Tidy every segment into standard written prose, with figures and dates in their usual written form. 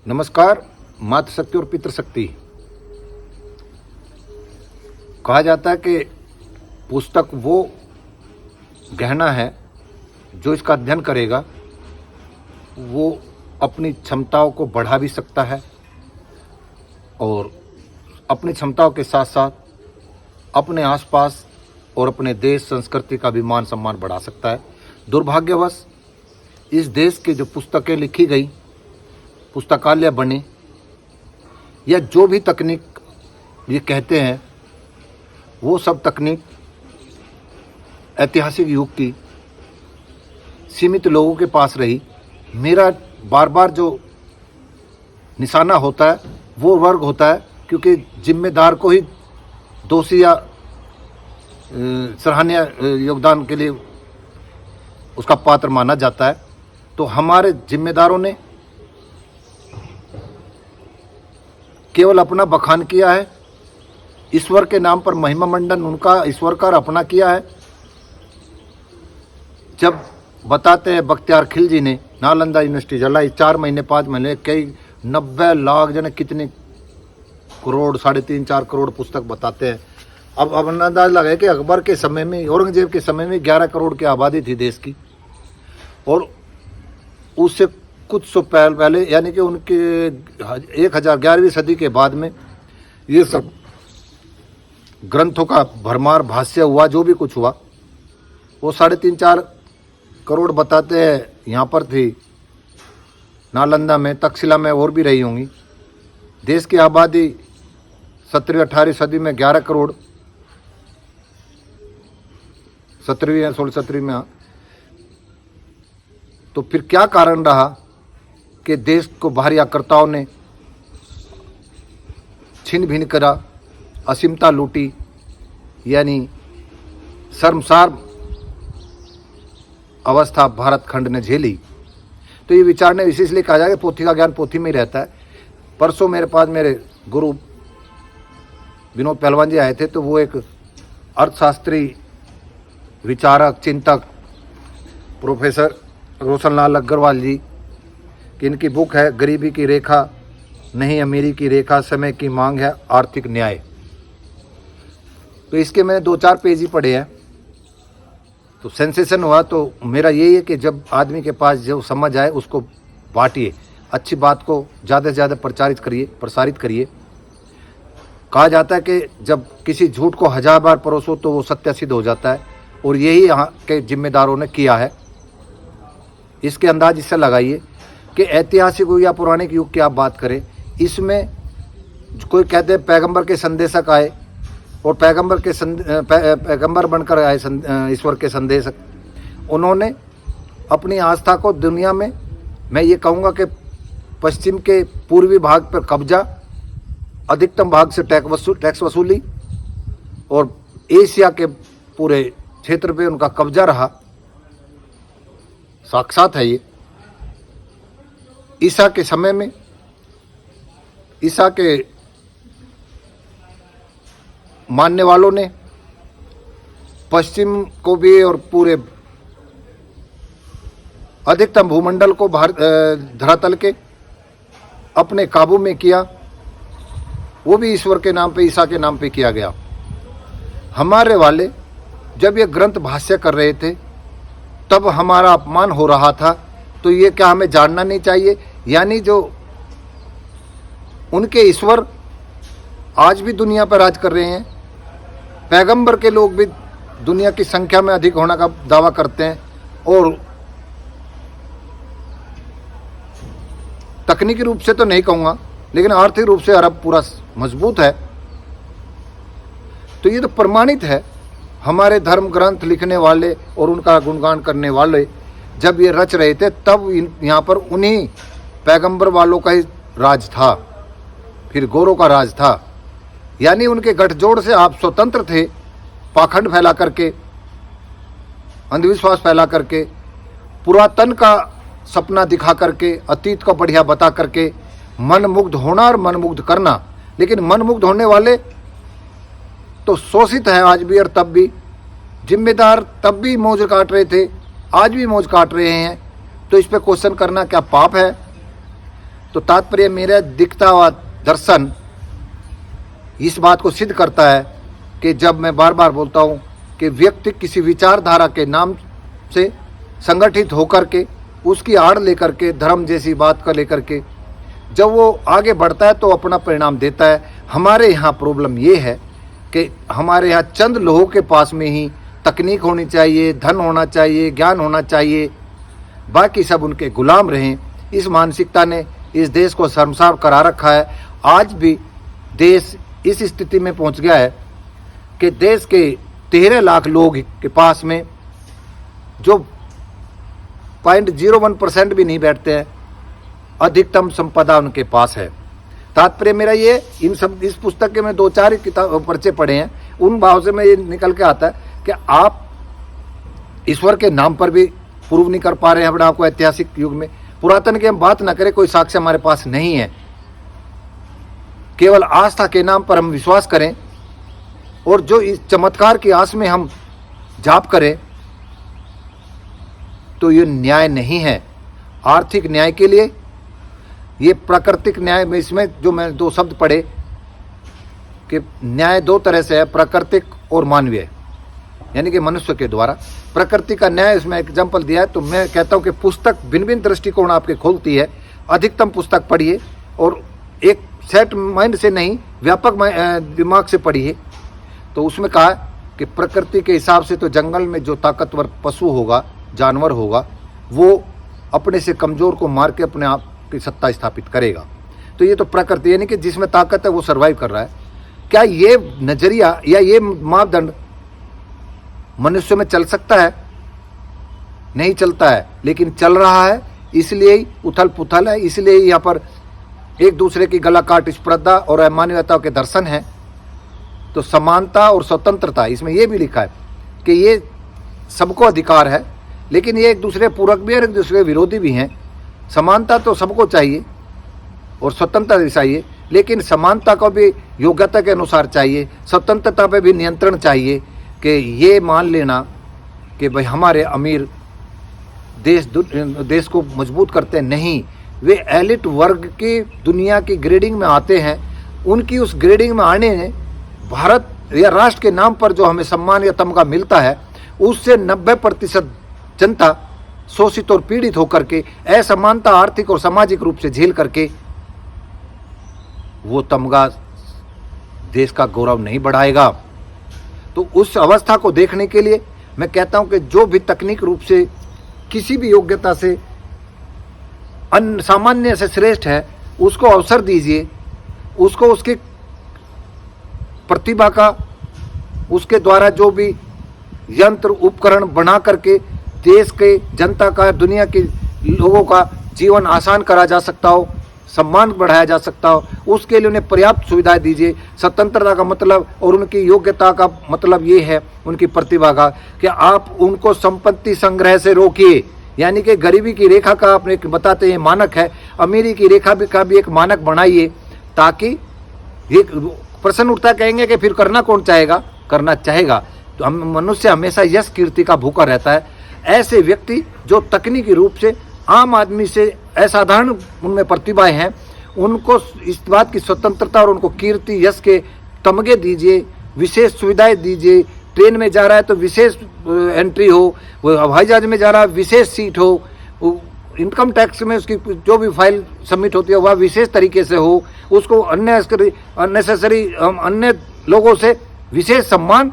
नमस्कार। मातृशक्ति और पितृशक्ति। कहा जाता है कि पुस्तक वो गहना है जो इसका अध्ययन करेगा वो अपनी क्षमताओं को बढ़ा भी सकता है और अपनी क्षमताओं के साथ साथ अपने आसपास और अपने देश संस्कृति का भी मान सम्मान बढ़ा सकता है। दुर्भाग्यवश इस देश की जो पुस्तकें लिखी गई, पुस्तकालय बने या जो भी तकनीक ये कहते हैं वो सब तकनीक ऐतिहासिक युग की सीमित लोगों के पास रही। मेरा बार बार जो निशाना होता है वो वर्ग होता है, क्योंकि जिम्मेदार को ही दोषी या सराहनीय योगदान के लिए उसका पात्र माना जाता है। तो हमारे जिम्मेदारों ने केवल अपना बखान किया है, ईश्वर के नाम पर महिमा मंडन उनका ईश्वर का अपना किया है। जब बताते हैं बख्तियार खिलजी ने नालंदा यूनिवर्सिटी जलाई, 4 महीने 5 महीने कई 90 लाख जने कितने करोड़ 3.5-4 करोड़ पुस्तक बताते हैं। अब अंदाज लगा कि अकबर के समय में, औरंगजेब के समय में 11 करोड़ की आबादी थी देश की, और उससे कुछ सौ पहले यानी कि उनके 11वीं सदी के बाद में ये सब ग्रंथों का भरमार भाष्य हुआ। जो भी कुछ हुआ वो 3.5-4 करोड़ बताते हैं। यहाँ पर थी नालंदा में, तक्षशिला में और भी रही होंगी। देश की आबादी 17वीं-18वीं सदी में 11 करोड़, 17वीं या 16वीं में। तो फिर क्या कारण रहा कि देश को बाहरी आक्रताओं ने छीन भिन करा, असीमता लूटी, यानी शर्मसार अवस्था भारत खंड ने झेली। तो ये विचारने इसलिए कहा जाए कि पोथी का ज्ञान पोथी में ही रहता है। परसों मेरे पास मेरे गुरु विनोद पहलवान जी आए थे, तो वो एक अर्थशास्त्री, विचारक, चिंतक प्रोफेसर रोशनलाल अग्रवाल जी की इनकी बुक है गरीबी की रेखा नहीं अमीरी की रेखा, समय की मांग है आर्थिक न्याय। तो इसके मैंने 2-4 पेज ही पढ़े हैं तो सेंसेशन हुआ। तो मेरा यही है कि जब आदमी के पास जो समझ आए उसको बांटिए, अच्छी बात को ज़्यादा से ज़्यादा प्रसारित करिए। कहा जाता है कि जब किसी झूठ को 1000 बार परोसो तो वो सत्य सिद्ध हो जाता है, और यही यहाँ के जिम्मेदारों ने किया है। इसके अंदाज इससे लगाइए कि ऐतिहासिक युग या पौराणिक युग की आप बात करें, इसमें कोई कहते हैं पैगंबर के संदेशक आए और पैगंबर बनकर आए ईश्वर के संदेशक। उन्होंने अपनी आस्था को दुनिया में, मैं ये कहूँगा कि पश्चिम के पूर्वी भाग पर कब्जा, अधिकतम भाग से टैक्स वसूली, और एशिया के पूरे क्षेत्र पे उनका कब्जा रहा। साक्षात है ये। ईसा के समय में ईसा के मानने वालों ने पश्चिम को भी और पूरे अधिकतम भूमंडल को धरातल के अपने काबू में किया। वो भी ईश्वर के नाम पे, ईसा के नाम पे किया गया। हमारे वाले जब ये ग्रंथ भाष्य कर रहे थे तब हमारा अपमान हो रहा था। तो ये क्या हमें जानना नहीं चाहिए? यानी जो उनके ईश्वर आज भी दुनिया पर राज कर रहे हैं। पैगंबर के लोग भी दुनिया की संख्या में अधिक होने का दावा करते हैं, और तकनीकी रूप से तो नहीं कहूँगा, लेकिन आर्थिक रूप से अरब पूरा मजबूत है। तो ये तो प्रमाणित है। हमारे धर्म ग्रंथ लिखने वाले और उनका गुणगान करने वाले जब ये रच रहे थे तब यहाँ पर उन्हीं पैगंबर वालों का ही राज था, फिर गोरों का राज था। यानी उनके गठजोड़ से आप स्वतंत्र थे। पाखंड फैला करके, अंधविश्वास फैला करके, पुरातन का सपना दिखा करके, अतीत को बढ़िया बता करके मनमुग्ध होना और मनमुग्ध करना। लेकिन मनमुग्ध होने वाले तो शोषित हैं आज भी, और तब भी जिम्मेदार तब भी मौज काट रहे थे, आज भी मौज काट रहे हैं। तो इस पे क्वेश्चन करना क्या पाप है? तो तात्पर्य मेरा दिखता हुआ दर्शन इस बात को सिद्ध करता है कि जब मैं बार बार बोलता हूँ कि व्यक्ति किसी विचारधारा के नाम से संगठित होकर के उसकी आड़ लेकर के धर्म जैसी बात का लेकर के जब वो आगे बढ़ता है तो अपना परिणाम देता है। हमारे यहाँ प्रॉब्लम ये है कि हमारे यहाँ चंद लोगों के पास में ही तकनीक होनी चाहिए, धन होना चाहिए, ज्ञान होना चाहिए, बाकी सब उनके गुलाम रहें। इस मानसिकता ने इस देश को शर्मसार करा रखा है। आज भी देश इस स्थिति में पहुंच गया है कि देश के 13 लाख लोग के पास में जो 0.01% भी नहीं बैठते हैं, अधिकतम संपदा उनके पास है। तात्पर्य मेरा ये, इस पुस्तक के मैं 2-4 किताब पर्चे पढ़े हैं, उन भाव से मैं ये निकल के आता है कि आप ईश्वर के नाम पर भी प्रूव नहीं कर पा रहे हैं अपने आपको। ऐतिहासिक युग में पुरातन की हम बात ना करें, कोई साक्ष्य हमारे पास नहीं है। केवल आस्था के नाम पर हम विश्वास करें और जो इस चमत्कार की आस में हम जाप करें तो ये न्याय नहीं है। आर्थिक न्याय के लिए ये प्राकृतिक न्याय में, इसमें जो मैं 2 शब्द पढ़े कि न्याय 2 तरह से है, प्राकृतिक और मानवीय, यानी कि मनुष्य के द्वारा। प्रकृति का न्याय इसमें एग्जाम्पल दिया है। तो मैं कहता हूँ कि पुस्तक भिन्न भिन्न दृष्टिकोण आपके खोलती है। अधिकतम पुस्तक पढ़िए और एक सेट माइंड से नहीं, व्यापक दिमाग से पढ़िए। तो उसमें कहा कि प्रकृति के हिसाब से तो जंगल में जो ताकतवर पशु होगा, जानवर होगा, वो अपने से कमज़ोर को मार के अपने आप की सत्ता स्थापित करेगा। तो ये तो प्रकृति, यानी कि जिसमें ताकत है वो सर्वाइव कर रहा है। क्या ये नज़रिया या ये मापदंड मनुष्य में चल सकता है? नहीं चलता है, लेकिन चल रहा है। इसलिए ही उथल पुथल है, इसलिए यहाँ पर एक दूसरे की गला काट स्पर्धा और अमानवीयता के दर्शन है। तो समानता और स्वतंत्रता, इसमें यह भी लिखा है कि ये सबको अधिकार है, लेकिन ये एक दूसरे पूरक भी है और एक दूसरे विरोधी भी हैं। समानता तो सबको चाहिए और स्वतंत्रता भी चाहिए, लेकिन समानता को भी योग्यता के अनुसार चाहिए। स्वतंत्रता पे भी नियंत्रण चाहिए कि ये मान लेना कि भाई हमारे अमीर देश को मजबूत करते नहीं, वे एलिट वर्ग की दुनिया की ग्रेडिंग में आते हैं। उनकी उस ग्रेडिंग में आने ने भारत या राष्ट्र के नाम पर जो हमें सम्मान या तमगा मिलता है, उससे 90% जनता शोषित और पीड़ित होकर के असमानता आर्थिक और सामाजिक रूप से झेल करके वो तमगा देश का गौरव नहीं बढ़ाएगा। तो उस अवस्था को देखने के लिए मैं कहता हूं कि जो भी तकनीक रूप से किसी भी योग्यता से सामान्य से श्रेष्ठ है, उसको अवसर दीजिए, उसको उसकी प्रतिभा का, उसके द्वारा जो भी यंत्र उपकरण बना करके देश के जनता का, दुनिया के लोगों का जीवन आसान करा जा सकता हो, सम्मान बढ़ाया जा सकता हो, उसके लिए उन्हें पर्याप्त सुविधाएं दीजिए। स्वतंत्रता का मतलब और उनकी योग्यता का मतलब ये है, उनकी प्रतिभा का, कि आप उनको संपत्ति संग्रह से रोकिए। यानी कि गरीबी की रेखा का आपने बताते हैं मानक है, अमीरी की रेखा का भी एक मानक बनाइए, ताकि ये प्रश्न उठता कहेंगे कि फिर करना कौन चाहेगा? करना चाहेगा तो हम मनुष्य हमेशा यश कीर्ति का भूखा रहता है। ऐसे व्यक्ति जो तकनीकी रूप से आम आदमी से असाधारण उनमें प्रतिभाएं हैं, उनको इस बात की स्वतंत्रता और उनको कीर्ति यश के तमगे दीजिए, विशेष सुविधाएं दीजिए। ट्रेन में जा रहा है तो विशेष एंट्री हो, वो हवाई जहाज में जा रहा है विशेष सीट हो, इनकम टैक्स में उसकी जो भी फाइल सबमिट होती है वह विशेष तरीके से हो, उसको अननेसेसरी अन्य लोगों से विशेष सम्मान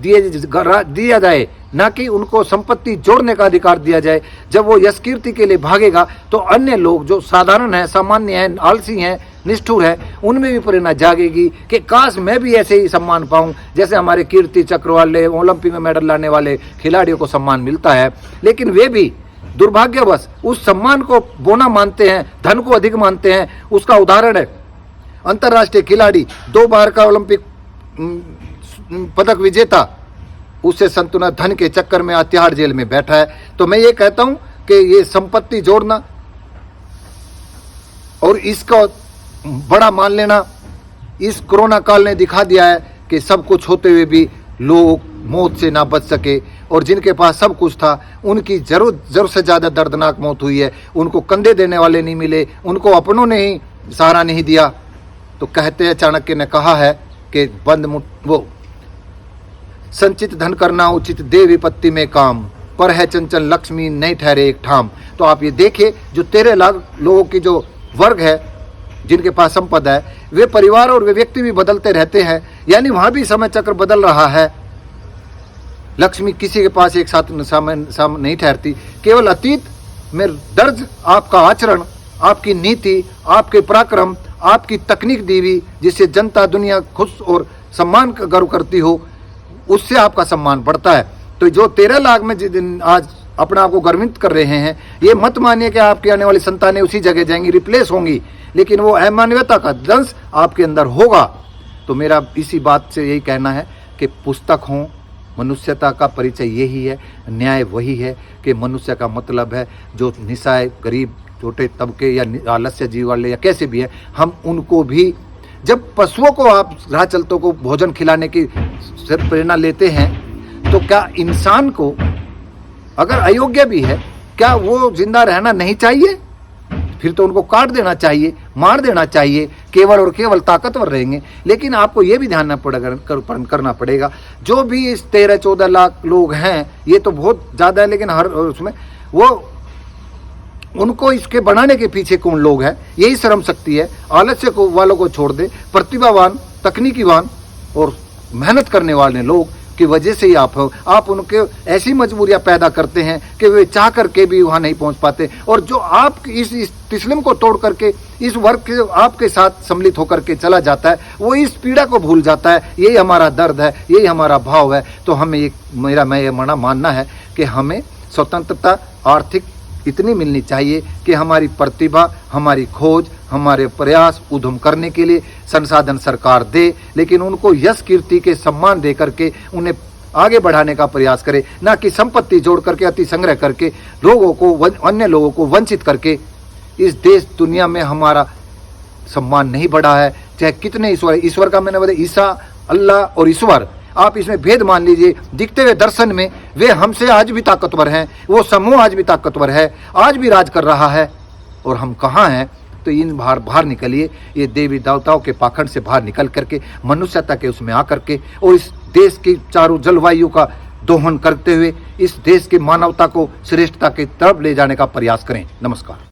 दिया जाए, ना कि उनको संपत्ति जोड़ने का अधिकार दिया जाए। जब वो यश कीर्ति के लिए भागेगा तो अन्य लोग जो साधारण हैं, सामान्य हैं, आलसी हैं, निष्ठुर है, उनमें भी प्रेरणा जागेगी कि काश मैं भी ऐसे ही सम्मान पाऊं जैसे हमारे कीर्ति चक्र वाले, ओलंपिक में मेडल लाने वाले खिलाड़ियों को सम्मान मिलता है। लेकिन वे भी दुर्भाग्यवश उस सम्मान को बोना मानते हैं, धन को अधिक मानते हैं। उसका उदाहरण है अंतर्राष्ट्रीय खिलाड़ी, 2 बार का ओलंपिक पदक विजेता, उसे संतुलन धन के चक्कर में तिहाड़ जेल में बैठा है। तो मैं ये कहता हूं कि ये संपत्ति जोड़ना और इसका बड़ा मान लेना, इस कोरोना काल ने दिखा दिया है कि सब कुछ होते हुए भी लोग मौत से ना बच सके। और जिनके पास सब कुछ था उनकी जरूर से ज़्यादा दर्दनाक मौत हुई है। उनको कंधे देने वाले नहीं मिले, उनको अपनों ने ही सहारा नहीं दिया। तो कहते हैं, चाणक्य ने कहा है कि वो संचित धन करना उचित, दे विपत्ति में काम, पर है चंचल लक्ष्मी नहीं ठहरे एक ठाम। तो आप ये देखिए, जो 13 लाख लोगों की जो वर्ग है जिनके पास संपदा है, वे परिवार और वे व्यक्ति भी बदलते रहते हैं, यानी वहां भी समय चक्र बदल रहा है। लक्ष्मी किसी के पास एक साथ नहीं ठहरती। केवल अतीत में दर्ज आपका आचरण, आपकी नीति, आपके पराक्रम, आपकी तकनीक दीवी, जिससे जनता दुनिया खुश और सम्मान का गर्व करती हो, उससे आपका सम्मान बढ़ता है। तो जो 13 लाख में जिन आज अपने आप को गर्वित कर रहे हैं, ये मत मानिए कि आपकी आने वाली संतानें उसी जगह जाएंगी, रिप्लेस होंगी, लेकिन वो अमानवीयता का दंश आपके अंदर होगा। तो मेरा इसी बात से यही कहना है कि पुस्तक हो, मनुष्यता का परिचय यही है, न्याय वही है कि मनुष्य का मतलब है जो निस्सहाय, गरीब, छोटे तबके या आलस्य जीव वाले या कैसे भी हैं, हम उनको भी, जब पशुओं को आप राह चलतों को भोजन खिलाने की प्रेरणा लेते हैं, तो क्या इंसान को अगर अयोग्य भी है, क्या वो जिंदा रहना नहीं चाहिए? फिर तो उनको काट देना चाहिए, मार देना चाहिए, केवल और केवल ताकतवर रहेंगे। लेकिन आपको ये भी ध्यान करना पड़ेगा, जो भी इस 13-14 लाख लोग हैं, ये तो बहुत ज़्यादा है, लेकिन हर उसमें वो उनको इसके बनाने के पीछे कौन लोग हैं, यही श्रम शक्ति है। आलस्य को वालों को छोड़ दे, प्रतिभावान, तकनीकीवान और मेहनत करने वाले लोग की वजह से ही आप उनके ऐसी मजबूरियां पैदा करते हैं कि वे चाह करके भी वहां नहीं पहुंच पाते। और जो आप इस तिस्लिम को तोड़ करके इस वर्ग के आपके साथ सम्मिलित होकर के चला जाता है, वो इस पीड़ा को भूल जाता है। यही हमारा दर्द है, यही हमारा भाव है। तो हमें मैं मानना है कि हमें स्वतंत्रता आर्थिक इतनी मिलनी चाहिए कि हमारी प्रतिभा, हमारी खोज, हमारे प्रयास उद्यम करने के लिए संसाधन सरकार दे, लेकिन उनको यश कीर्ति के सम्मान दे करके उन्हें आगे बढ़ाने का प्रयास करे, ना कि संपत्ति जोड़ करके, अति संग्रह करके, लोगों को, अन्य लोगों को वंचित करके। इस देश दुनिया में हमारा सम्मान नहीं बढ़ा है, चाहे कितने ईश्वर का मैंने बताया, ईसा, अल्लाह और ईश्वर, आप इसमें भेद मान लीजिए। दिखते हुए दर्शन में वे हमसे आज भी ताकतवर हैं, वो समूह आज भी ताकतवर है, आज भी राज कर रहा है, और हम कहाँ हैं? तो इन बाहर निकलिए, ये देवी देवताओं के पाखंड से बाहर निकल करके मनुष्यता के उसमें आकर के, और इस देश की चारों जलवायु का दोहन करते हुए इस देश की मानवता को श्रेष्ठता की तरफ ले जाने का प्रयास करें। नमस्कार।